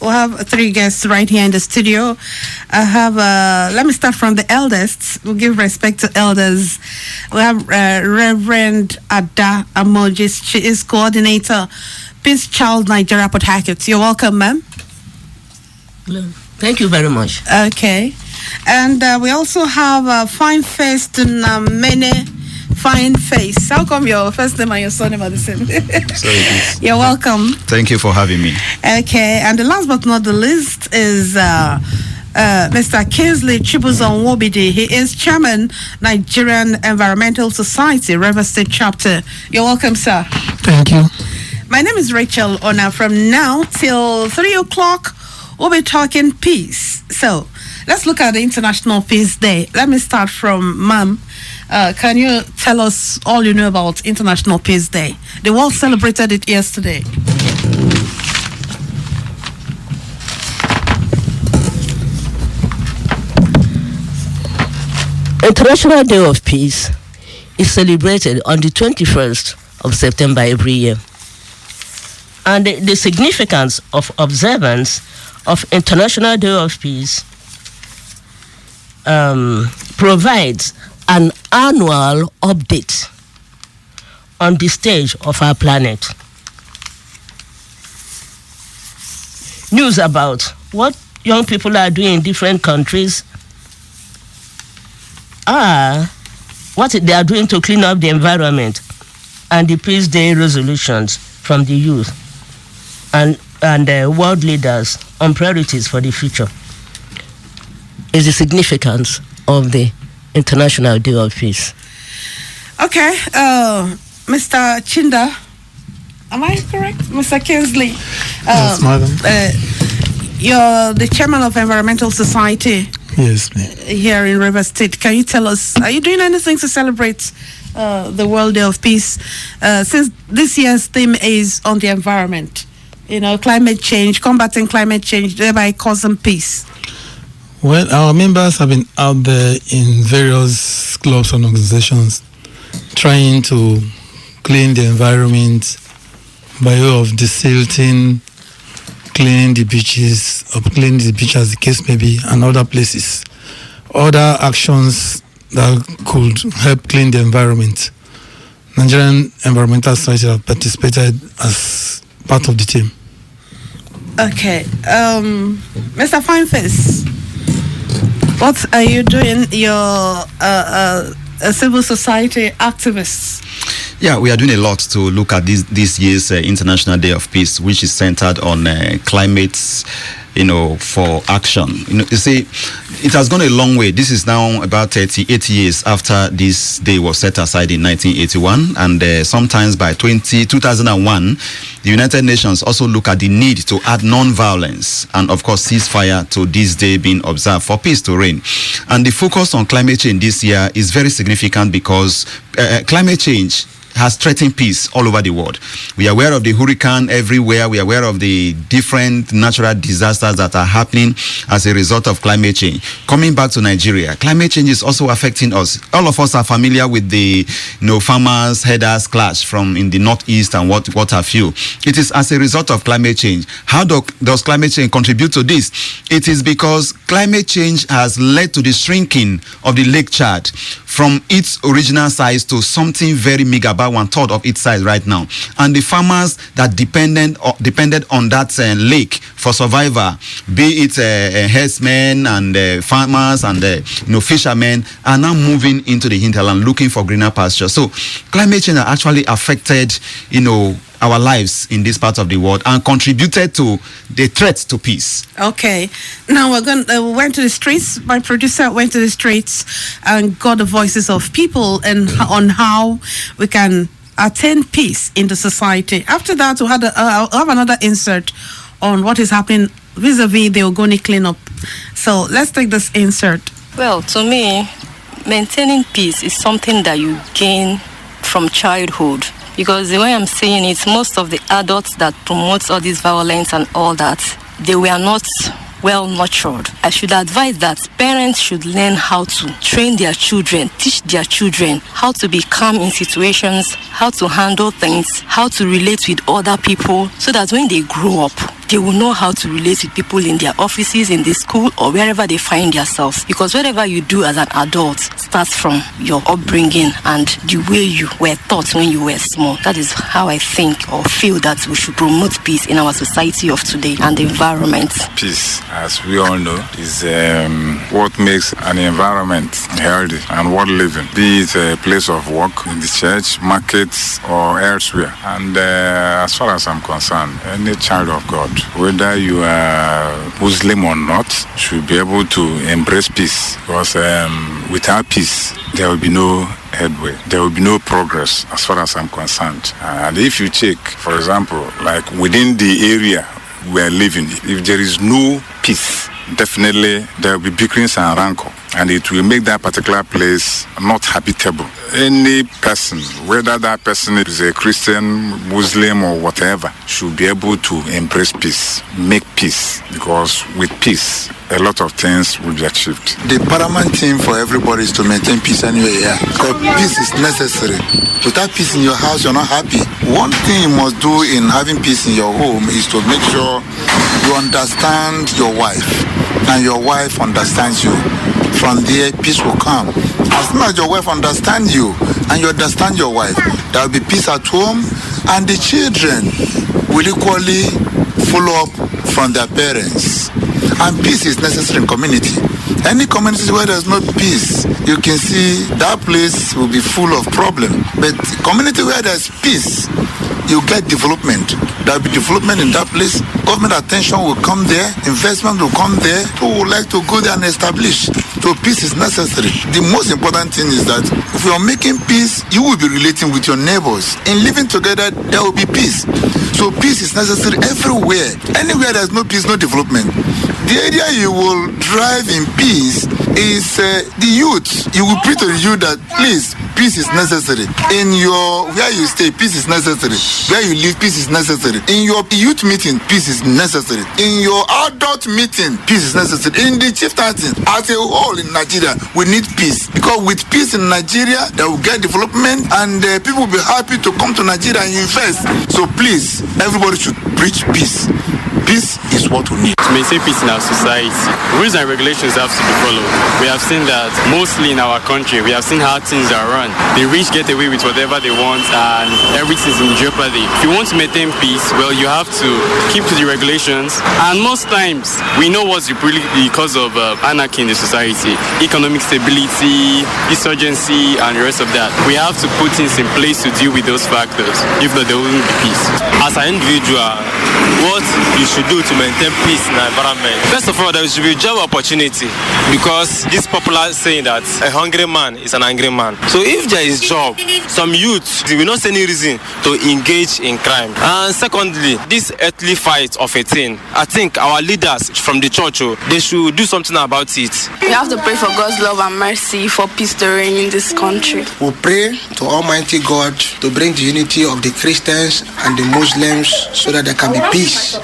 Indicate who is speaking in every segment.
Speaker 1: We have three guests right here in the studio. I have, let me start from the eldest. We'll give respect to elders. We have Reverend Ada Amojis. She is coordinator, Peace Child Nigeria, Port Harcourt. You're welcome, ma'am.
Speaker 2: Hello. Thank you very much.
Speaker 1: Okay. And we also have a fine-faced Mene Fine Face. How come your first name and your surname are the same?
Speaker 3: Sorry,
Speaker 1: you're welcome.
Speaker 3: Thank you for having me.
Speaker 1: Okay. And the last but not the least is Mr. Kingsley Chibuzon Wobidi. He is chairman, Nigerian Environmental Society, River State Chapter. You're welcome, sir.
Speaker 4: Thank you.
Speaker 1: My name is Rachel Ona. From now till 3 o'clock, we'll be talking peace. So let's look at the International Peace Day. Let me start from Ma'am. Can you tell us all you know about International Peace Day? The world celebrated it yesterday.
Speaker 2: International Day of Peace is celebrated on the 21st of September every year. And the significance of observance of International Day of Peace provides an annual update on the stage of our planet. News about what young people are doing in different countries are what they are doing to clean up the environment, and the Peace Day resolutions from the youth and world leaders on priorities for the future is the significance of the International Day of Peace.
Speaker 1: Okay, Mr. Chinda, am I correct? Mr. Kingsley,
Speaker 4: Yes, madam.
Speaker 1: You're the chairman of Environmental Society.
Speaker 4: Yes, ma'am.
Speaker 1: Here in River State. Can you tell us, are you doing anything to celebrate the World Day of Peace? Since this year's theme is on the environment, you know, climate change, combating climate change, thereby causing peace.
Speaker 4: Well, our members have been out there in various clubs and organizations trying to clean the environment by way of desilting, cleaning the beaches, or cleaning the beach as the case may be, and other places. Other actions that could help clean the environment. Nigerian Environmental Society have participated as part of the team.
Speaker 1: Okay, Mr. Fineface, what are you doing? You're a civil society activist.
Speaker 3: Yeah, we are doing a lot to look at this year's International Day of Peace, which is centered on climate, for action. You see, it has gone a long way. This is now about 38 years after this day was set aside in 1981, and sometimes by 2001, the United Nations also look at the need to add non-violence and, of course, ceasefire to this day being observed for peace to reign. And the focus on climate change this year is very significant because climate change has threatened peace all over the world. We are aware of the hurricane everywhere. We are aware of the different natural disasters that are happening as a result of climate change. Coming back to Nigeria, climate change is also affecting us. All of us are familiar with the farmers' headers clash from in the northeast and what have you. It is as a result of climate change. How does climate change contribute to this? It is because climate change has led to the shrinking of the Lake Chad from its original size to something very meager, about 1/3 of its size right now. And the farmers that depended on that lake for survival, be it herdsmen and farmers and fishermen, are now moving into the hinterland looking for greener pasture. So climate change has actually affected our lives in this part of the world and contributed to the threat to peace.
Speaker 1: Okay, now we went to the streets. My producer went to the streets and got the voices of people and on how we can attain peace in the society. After that, we had I'll have another insert on what is happening vis-a-vis the Ogoni cleanup. So let's take this insert.
Speaker 5: Well, to me, maintaining peace is something that you gain from childhood. Because the way I'm saying it, most of the adults that promote all this violence and all that, they were not well nurtured. I should advise that parents should learn how to train their children, teach their children how to be calm in situations, how to handle things, how to relate with other people, so that when they grow up, they will know how to relate with people in their offices, in the school, or wherever they find themselves. Because whatever you do as an adult starts from your upbringing and the way you were taught when you were small. That is how I think or feel that we should promote peace in our society of today and the environment.
Speaker 6: Peace, as we all know, is what makes an environment healthy and worth living, be it a place of work, in the church, markets, or elsewhere. And as far as I'm concerned, any child of God, whether you are Muslim or not, should be able to embrace peace. Because without peace, there will be no headway. There will be no progress as far as I'm concerned. And if you check, for example, like within the area we are living, if there is no peace, definitely there will be bickerings and rancor, and it will make that particular place not habitable. Any person, whether that person is a Christian, Muslim, or whatever, should be able to embrace peace, make peace, because with peace, a lot of things will be achieved.
Speaker 7: The paramount thing for everybody is to maintain peace anyway, yeah. Because peace is necessary. Without peace in your house, you're not happy. One thing you must do in having peace in your home is to make sure you understand your wife, and your wife understands you. From there, peace will come. As soon as your wife understands you, and you understand your wife, there will be peace at home, and the children will equally follow up from their parents. And peace is necessary in community. Any community where there's no peace, you can see that place will be full of problems. But community where there's peace, you get development. There will be development in that place. Government attention will come there. Investment will come there. People would like to go there and establish. So peace is necessary. The most important thing is that if you are making peace, you will be relating with your neighbors. In living together, there will be peace. So peace is necessary everywhere. Anywhere there's no peace, no development. The area you will drive in peace is the youth. You will preach to the youth that, please, peace is necessary. In your, where you stay, peace is necessary. Where you live, peace is necessary. In your youth meeting, peace is necessary. In your adult meeting, peace is necessary. In the chieftaincy, as a whole in Nigeria, we need peace. Because with peace in Nigeria, they will get development, and people will be happy to come to Nigeria and invest. So please, everybody should preach peace. Peace is what we need.
Speaker 8: To maintain peace in our society, rules and regulations have to be followed. We have seen that mostly in our country, we have seen how things are run. The rich get away with whatever they want and everything's in jeopardy. If you want to maintain peace, well, you have to keep to the regulations. And most times, we know what's really because of anarchy in the society, economic stability, insurgency, and the rest of that. We have to put things in place to deal with those factors. If not, there wouldn't be peace.
Speaker 9: As an individual, what you should do to maintain peace in the environment? First of all, there should be job opportunity, because this popular saying that a hungry man is an angry man. So if there is job, some youth will not see any reason to engage in crime. And secondly, this earthly fight of a thing, I think our leaders from the church, they should do something about it.
Speaker 10: We have to pray for God's love and mercy for peace to reign in this country.
Speaker 11: We pray to Almighty God to bring the unity of the Christians and the Muslims so that there can be peace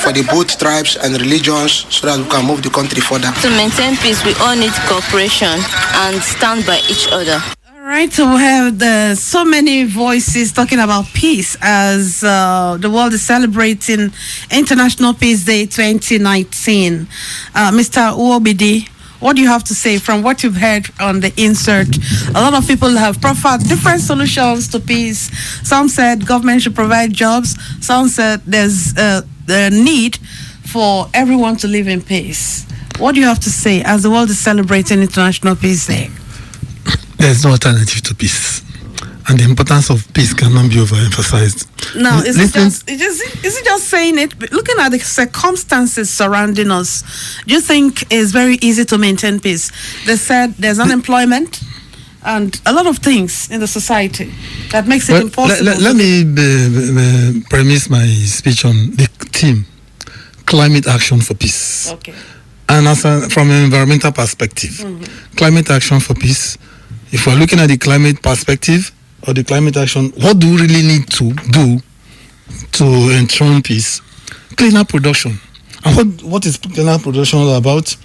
Speaker 11: for the both tribes and religions, so that we can move the country further.
Speaker 5: To maintain peace, we all need cooperation and stand by each other.
Speaker 1: All right, so we have so many voices talking about peace as the world is celebrating International Peace Day 2019. Mr. Uobidi, what do you have to say from what you've heard on the insert? A lot of people have proffered different solutions to peace. Some said government should provide jobs. Some said there's the need for everyone to live in peace. What do you have to say as the world is celebrating International Peace Day?
Speaker 4: There's no alternative to peace, and the importance of peace cannot be overemphasized.
Speaker 1: No, is it just saying it? Looking at the circumstances surrounding us, do you think it's very easy to maintain peace? They said there's unemployment and a lot of things in the society that makes it impossible.
Speaker 4: Let me premise my speech on the theme, climate action for peace.
Speaker 1: Okay.
Speaker 4: And from an environmental perspective, climate action for peace, if we're looking at the climate perspective or the climate action, what do we really need to do to enthrone peace? Cleaner production. And what is cleaner production all about?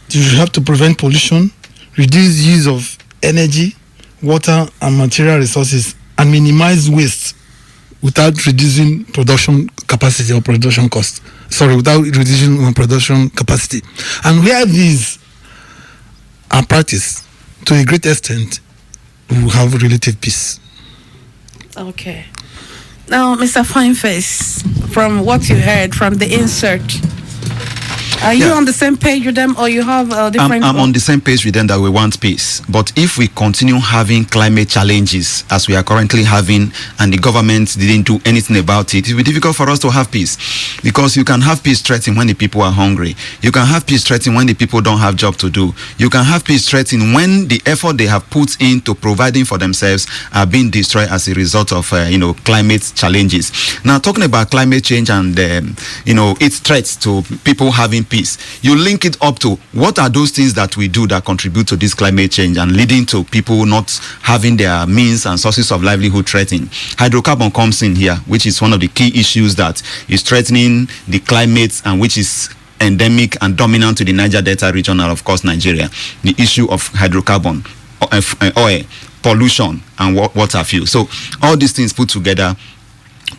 Speaker 4: You have to prevent pollution, reduce use of energy, water, and material resources, and minimize waste without reducing production capacity or production cost. Sorry, without reducing production capacity. And where these are practiced, to a great extent, we will have relative peace.
Speaker 1: Okay. Now, Mr. Fineface, from what you heard from the insert, are you on the same page with them, or you have a different...
Speaker 3: I'm on the same page with them that we want peace. But if we continue having climate challenges as we are currently having, and the government didn't do anything about it, it will be difficult for us to have peace. Because you can have peace threatening when the people are hungry. You can have peace threatening when the people don't have job to do. You can have peace threatening when the effort they have put into providing for themselves are being destroyed as a result of climate challenges. Now, talking about climate change and its threats to people having peace, you link it up to what are those things that we do that contribute to this climate change and leading to people not having their means and sources of livelihood threatened. Hydrocarbon comes in here, which is one of the key issues that is threatening the climate and which is endemic and dominant to the Niger Delta region and of course Nigeria. The issue of hydrocarbon, oil, pollution and what have you. So all these things put together,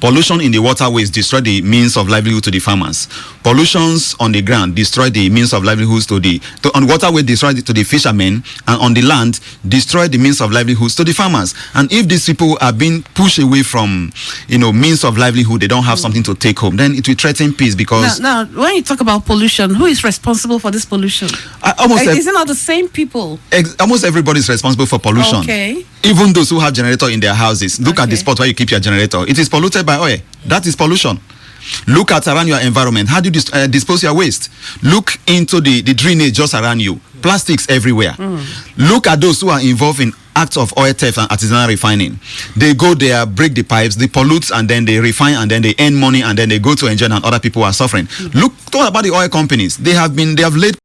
Speaker 3: pollution in the waterways destroy the means of livelihood to the farmers. Pollutions on the ground destroy the means of livelihoods on the waterway, destroy it to the fishermen, and on the land destroy the means of livelihoods to the farmers. And if these people are being pushed away from means of livelihood, they don't have something to take home, then it will threaten peace. Because
Speaker 1: now when you talk about pollution, who is responsible for this pollution? Is it not the same people?
Speaker 3: Almost everybody is responsible for pollution.
Speaker 1: Okay.
Speaker 3: Even those who have generator in their houses. Look at the spot where you keep your generator. It is polluted by oil. That is pollution. Look at around your environment. How do you dispose your waste? Look into the drainage just around you. Plastics everywhere. Look at those who are involved in acts of oil theft and artisanal refining. They go there, break the pipes, they pollute, and then they refine, and then they earn money, and then they go to enjoy, and other people are suffering. Talk about the oil companies. They have laid